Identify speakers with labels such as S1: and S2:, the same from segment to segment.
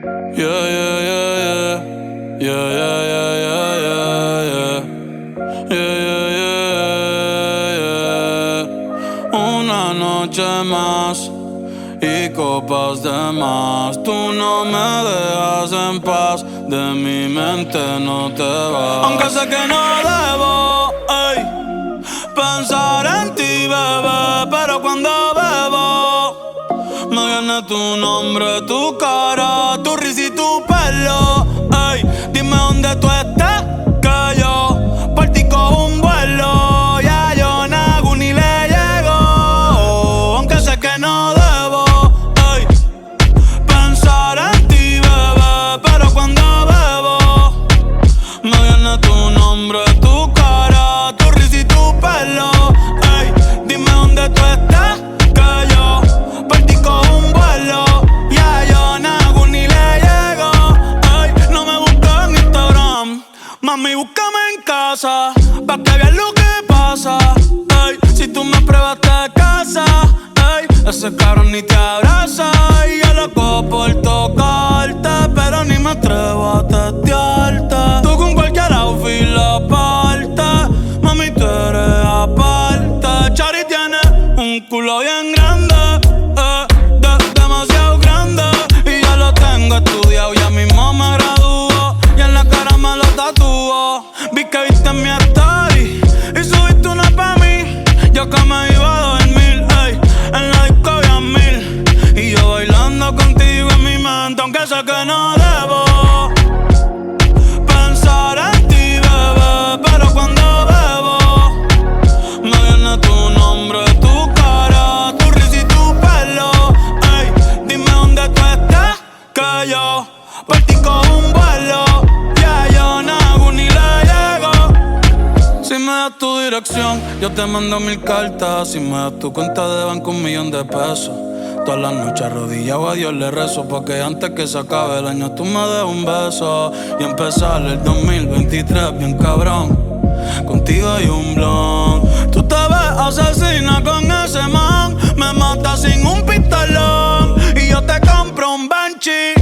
S1: Yeah, yeah, yeah, yeah. Yeah, yeah, yeah, yeah, yeah, yeah. Yeah, yeah, yeah, yeah. Una noche más y copas de más. Tú no me dejas en paz, de mi mente no te vas. Aunque sé que no debo, ey, pensar en ti, bebé, pero cuando bebo me viene tu nombre, tu cara, tu risa y tu pelo. Ey, dime dónde tú estás, que yo por ti cojo un vuelo. Ya yo nago ni le llego, aunque sé que no debo, ey, pensar en ti, bebé, pero cuando bebo me viene tu nombre, tu cara, tu risa y tu pelo. Ey, dime dónde tú estás, que yo por ti cojo un vuelo. Ya yo nago ni le llego. Ey, no me busques en Instagram, mami, búscame en casa, pa' que veas lo que pasa. Ey, si tú me pruebas te casa, ey, ese cabrón ni te abraza. Y yo loco por tocarte, pero ni me atrevo a testearte. Tú con cualquier outfit la parte, mami, tú eres aparte. Chari tiene un culo bien grande, demasiado grande, y ya lo tengo estudiado, ya mismo me gradúo, y en la cara me lo tatúo. Vi que viste mi story y subiste una pa' mí, yo que me iba a dormir, ey, en la disco había 1000, y yo bailando contigo en mi mente, aunque sé que no debo pensar en ti, bebé, pero cuando bebo me viene tu nombre, tu cara, tu risa y tu pelo. Ey, dime dónde tú estás, que yo por ti cojo un vuelo. Ya yo nago ni le llego. Si me das tu dirección, yo te mando 1000 cartas. Si me das tu cuenta de banco, 1.000.000 de pesos. Todas las noches arrodillado a Dios le rezo, porque antes que se acabe el año tú me des un beso y empezar el 2023 bien cabrón. Contigo hay un blon. Tú te ves asesina con ese man, me matas sin un pistolón. Y yo te compro un Banshee,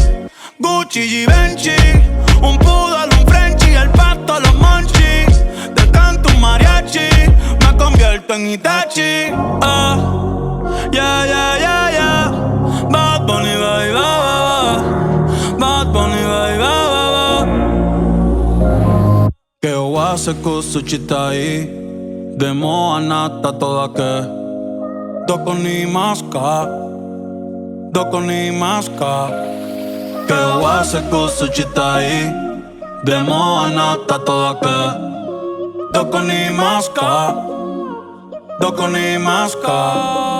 S1: Gucci, Givenchy, un poodle, un Frenchie, el pasto, los monchis. Te canto un mariachi, me convierto en Itachi. Yeah, yeah, yeah, yeah. Bad Bunny, baby, Bad Bunny, baby, che oase kusu chitai, demo anata toda ke. Doko ni maska, doko ni maska. Che oase kusu chitai, demo anata toda ke. Doko ni maska, doko ni maska.